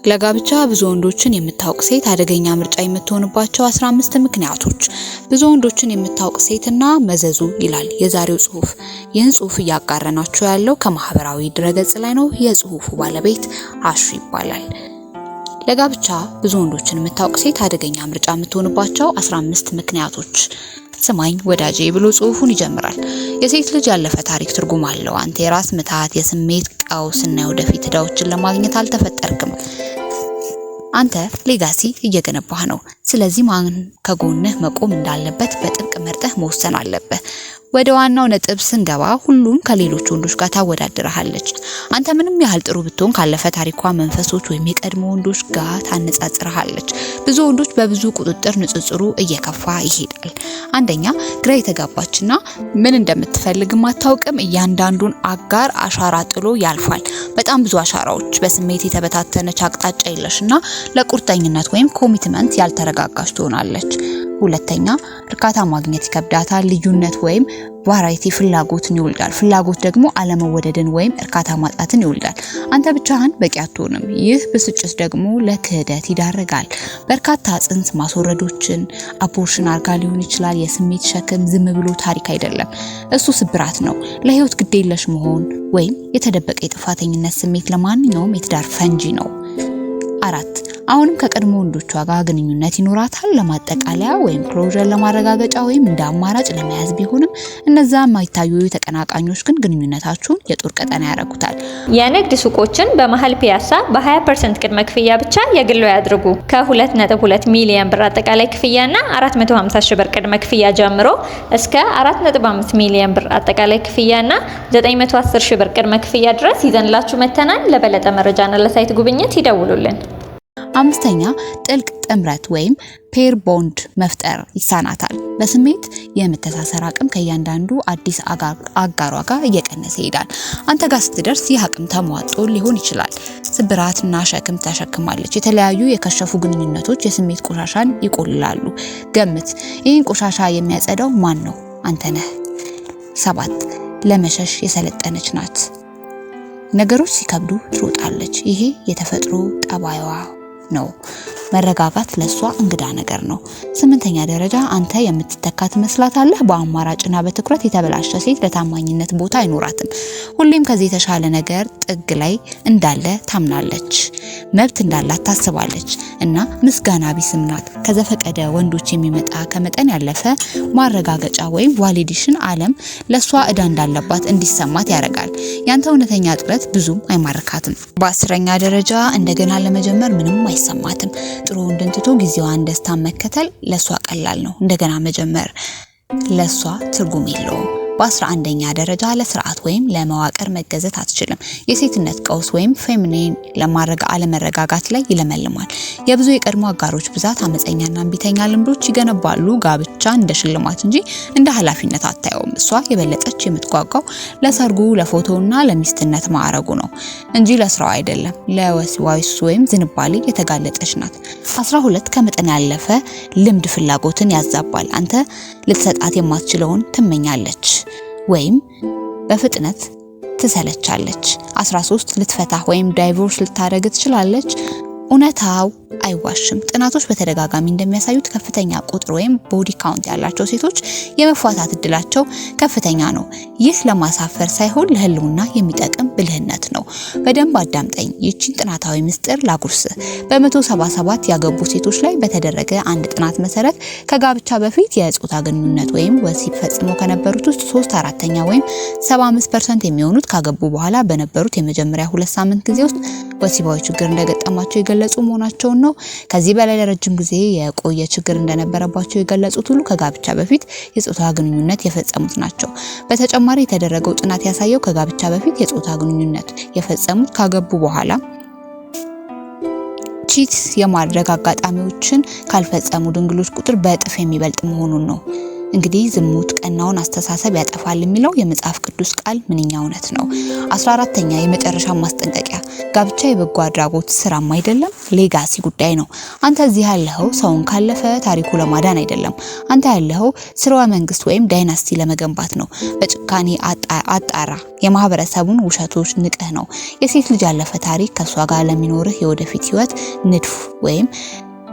ለጋብቻ ብዙ ወንዶችን የምታውቅ ሴት አደገኛ ምርጫ የምትሆንባቸው 15 ምክንያቶች። ብዙ ወንዶችን የምታውቅ ሴትና መዘዙ ይላል የዛሬው ጽሁፍ። ይህን ጽሁፍ እያጋራናችሁ ያለው ከማህበራዊ ድረገጽ ላይ ነው። የጽሁፉ ባለቤት አሹ ይባላል። ለጋብቻ ብዙ ወንዶችን የምታውቅ ሴት አደገኛ ምርጫ የምትሆንባቸው 15 ምክንያቶች። ስማኝ ወዳጄ ብሎ ጽሁፉን ይጀምራል። የሴት ልጅ ያለፈ ታሪክ ትርጉም አለው። አንተ የራስ ምታት፣ የስሜት ቀውስና የወደፊት ዕዳዎችን ለማግኘት አልተፈጠርክም። አንተ ሌጋሲ እየገነባህ ነው። ስለዚህ ማን ከጎንህ መቆም እንዳለበት በጥብቅ መርጠህ መወሰን አለበት። ወደ ዋናው ነጥብ ስንገባ ሁሉም ከሌሎች ወንዶች ጋር ታወዳድረሃለች። አንተ ምንም ያህል ጥሩ ብትሆን ካለፈ ታሪኳ መንፈሶች ወይም የቀድሞ ወንዶች ጋር ታነጻጽረሃለች። ብዙ ወንዶች በብዙ ቁጥጥር ንጽጽሩ እየከፋ ይሄዳል። አንደኛ ግራ የተጋባችና ምን እንደምትፈልግም አታውቅም። እያንዳንዱን አጋር አሻራ ጥሎ ያልፋል። በጣም ብዙ አሻራዎች፣ በስሜት የተበታተነች አቅጣጫ የለሽና ለቁርጠኝነት ወይም ኮሚትመንት ያልተረጋጋች ትሆናለች። ሁለተኛ እርካታ ማግኘት ይከብዳታል። ልዩነት ወይም ቫራይቲ ፍላጎትን ይወልዳል። ፍላጎት ደግሞ አለመወደድን ወይም እርካታ ማጣትን ይወልዳል። አንተ ብቻህን በቂ አትሆንም። ይህ ብስጭት ደግሞ ለክህደት ይዳረጋል። በርካታ ጽንስ ማስወረዶችን አቦርሽን አርጋ ሊሆን ይችላል። የስሜት ሸክም ዝም ብሎ ታሪክ አይደለም፣ እሱ ስብራት ነው። ለህይወት ግዴለሽ መሆን ወይም የተደበቀ የጥፋተኝነት ስሜት ለማንኛውም የትዳር ፈንጂ ነው። አራት አሁንም ከቀድሞ ወንዶቿ ጋር ግንኙነት ይኖራታል። ለማጠቃለያ ወይም ክሎዥር ለማረጋገጫ ወይም እንደ አማራጭ ለመያዝ ቢሆንም እነዛ የማይታዩ ተቀናቃኞች ግን ግንኙነታችሁን የጦር ቀጠና ያደርጉታል። የንግድ ሱቆችን በመሃል ፒያሳ በ20% ቅድመ ክፍያ ብቻ የግሎ ያድርጉ። ከ2.2 ሚሊዮን ብር አጠቃላይ ክፍያና 450 ሺህ ብር ቅድመ ክፍያ ጀምሮ እስከ 4.5 ሚሊዮን ብር አጠቃላይ ክፍያና 910 ሺህ ብር ቅድመ ክፍያ ድረስ ይዘንላችሁ መተናል። ለበለጠ መረጃና ለሳይት ጉብኝት ይደውሉልን። አምስተኛ ጥልቅ ጥምረት ወይም ፔር ቦንድ መፍጠር ይሳናታል። በስሜት የመተሳሰር አቅም ከእያንዳንዱ አዲስ አጋሯ ጋር እየቀነሰ ይሄዳል። አንተ ጋር ስትደርስ ይህ አቅም ተሟጦ ሊሆን ይችላል። ስብራትና ሸክም ተሸክማለች። የተለያዩ የከሸፉ ግንኙነቶች የስሜት ቆሻሻን ይቆልላሉ። ገምት፣ ይህን ቆሻሻ የሚያጸዳው ማን ነው? አንተ ነህ። 7 ለመሸሽ የሰለጠነች ናት። ነገሮች ሲከብዱ ትሮጣለች። ይሄ የተፈጥሮ ጠባይዋ ነው። መረጋጋት ለሷ እንግዳ ነገር ነው። 8ኛ ደረጃ አንተ የምትተካ ትመስላታለህ። በአማራጭና በትኩረት የተበላሸ ሴት ለታማኝነት ቦታ አይኖራትም። ሁሌም ከዚህ የተሻለ ነገር ጥግ ላይ እንዳለ ታምናለች። መብት እንዳላት ታስባለች እና ምስጋና ቢስም ናት። ከዘፈቀደ ወንዶች የሚመጣ ከመጠን ያለፈ ማረጋገጫ ወይም ቫሊዴሽን ዓለም ለሷ ዕዳ እንዳለባት እንዲሰማት ያደርጋል። ያንተ እውነተኛ ጥረት ብዙም አይማርካትም። በ10ኛ ደረጃ እንደገና ለመጀመር ምንም አይሰማትም። ጥሩ ወንድን ትቶ ጊዜዋን ደስታ መከተል ለሷ ቀላል ነው። እንደገና መጀመር ለሷ ትርጉም የለውም። በ11ኛ ደረጃ ለስርዓት ወይም ለመዋቅር መገዘት አትችልም። የሴትነት ቀውስ ወይም ፌሚኒን አለመረጋጋት ላይ ይለመልማል። የብዙ የቀድሞ አጋሮች ብዛት አመፀኛና እምቢተኛ ልምዶች ይገነባሉ። ጋብቻ እንደ ሽልማት እንጂ እንደ ኃላፊነት አታየውም። እሷ የበለጠች የምትጓጓው ለሰርጉ ለፎቶና ለሚስትነት ማዕረጉ ነው እንጂ ለስራው አይደለም። ለወሲባዊ ወይም ዝንባሌ የተጋለጠች ናት። 12 ከመጠን ያለፈ ልምድ ፍላጎትን ያዛባል። አንተ ልትሰጣት የማትችለውን ትመኛለች ወይም በፍጥነት ትሰለቻለች። 13 ልትፈታ ወይም ዳይቮርስ ልታደርግ ትችላለች። እውነታው አይዋሽም። ጥናቶች በተደጋጋሚ እንደሚያሳዩት ከፍተኛ ቁጥር ወይም ቦዲ ካውንት ያላቸው ሴቶች የመፋታት እድላቸው ከፍተኛ ነው። ይህ ለማሳፈር ሳይሆን ለህልውና የሚጠቅም ብልህነት ነው። በደንብ አዳምጠኝ። ይህችን ጥናታዊ ምስጢር ላጉርስ። በ177 ያገቡ ሴቶች ላይ በተደረገ አንድ ጥናት መሰረት ከጋብቻ በፊት የጾታ ግንኙነት ወይም ወሲብ ፈጽሞ ከነበሩት ውስጥ 3/4 ወይም 75% የሚሆኑት ካገቡ በኋላ በነበሩት የመጀመሪያ 2 ሳምንት ጊዜ ውስጥ ወሲባዊ ችግር እንደገጠማቸው የገለጹ መሆናቸው ነው። ከዚህ በላይ ለረጅም ጊዜ የቆየ ችግር እንደነበረባቸው የገለጹት ሁሉ ከጋብቻ በፊት የጾታ ግንኙነት የፈጸሙት ናቸው። በተጨማሪ የተደረገው ጥናት ያሳየው ከጋብቻ በፊት የጾታ ግንኙነት የፈጸሙት ካገቡ በኋላ ቺት የማድረግ አጋጣሚዎችን ካልፈጸሙ ድንግሎች ቁጥር በእጥፍ የሚበልጥ መሆኑን ነው። እንግዲህ ዝሙት ቀናውን አስተሳሰብ ያጠፋል የሚለው የመጽሐፍ ቅዱስ ቃል ምንኛ እውነት ነው። 14ኛ የመጨረሻ ማስጠንቀቂያ፣ ጋብቻ የበጎ አድራጎት ስራም አይደለም፣ ሌጋሲ ጉዳይ ነው። አንተ እዚህ ያለኸው ሰውን ካለፈ ታሪኩ ለማዳን አይደለም። አንተ ያለኸው ስርወ መንግስት ወይም ዳይናስቲ ለመገንባት ነው። በጭካኔ አጣራ፣ የማህበረሰቡን ውሸቶች ንቀህ ነው። የሴት ልጅ ያለፈ ታሪክ ከሷ ጋር ለሚኖርህ የወደፊት ህይወት ንድፍ ወይም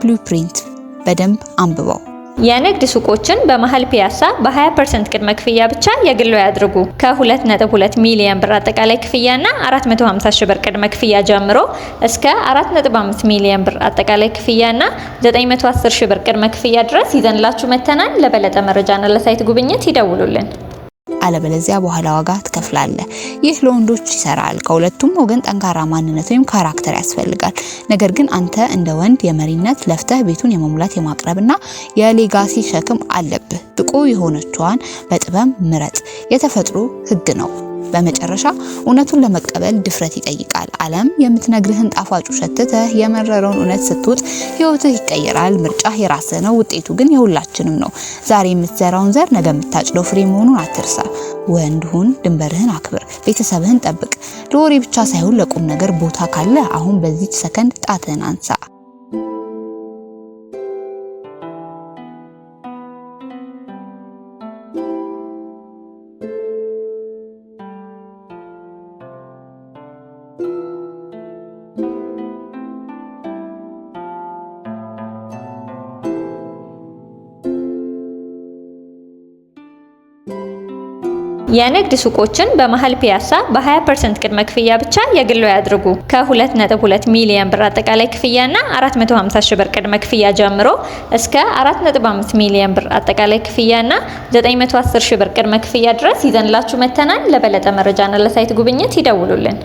ብሉፕሪንት በደንብ አንብበው። የንግድ ሱቆችን በመሃል ፒያሳ በ20% ቅድመ ክፍያ ብቻ የግሎ ያድርጉ። ከ2.2 ሚሊዮን ብር አጠቃላይ ክፍያና 450 ሺህ ብር ቅድመ ክፍያ ጀምሮ እስከ 4.5 ሚሊዮን ብር አጠቃላይ ክፍያና 910 ሺህ ብር ቅድመ ክፍያ ድረስ ይዘንላችሁ መተናል። ለበለጠ መረጃና ለሳይት ጉብኝት ይደውሉልን። አለበለዚያ በኋላ ዋጋ ትከፍላለህ። ይህ ለወንዶች ይሰራል። ከሁለቱም ወገን ጠንካራ ማንነት ወይም ካራክተር ያስፈልጋል። ነገር ግን አንተ እንደ ወንድ የመሪነት ለፍተህ ቤቱን የመሙላት የማቅረብና የሌጋሲ ሸክም አለብህ። ብቁ የሆነችዋን በጥበብ ምረጥ። የተፈጥሮ ህግ ነው። በመጨረሻ እውነቱን ለመቀበል ድፍረት ይጠይቃል። ዓለም የምትነግርህን ጣፋጭ ሸትተህ የመረረውን እውነት ስትውጥ ህይወትህ ይቀየራል። ምርጫህ የራስህ ነው፣ ውጤቱ ግን የሁላችንም ነው። ዛሬ የምትዘራውን ዘር ነገ የምታጭደው ፍሬ መሆኑን አትርሳ። ወንድ ሁን፣ ድንበርህን አክብር፣ ቤተሰብህን ጠብቅ። ለወሬ ብቻ ሳይሆን ለቁም ነገር ቦታ ካለ አሁን በዚች ሰከንድ ጣትህን አንሳ። የንግድ ሱቆችን በመሃል ፒያሳ በ20% ቅድመ ክፍያ ብቻ የግሎ ያድርጉ። ከ2.2 ሚሊዮን ብር አጠቃላይ ክፍያና 450 ሺህ ብር ቅድመ ክፍያ ጀምሮ እስከ 4.5 ሚሊዮን ብር አጠቃላይ ክፍያና 910 ሺህ ብር ቅድመ ክፍያ ድረስ ይዘንላችሁ መተናል። ለበለጠ መረጃና ለሳይት ጉብኝት ይደውሉልን።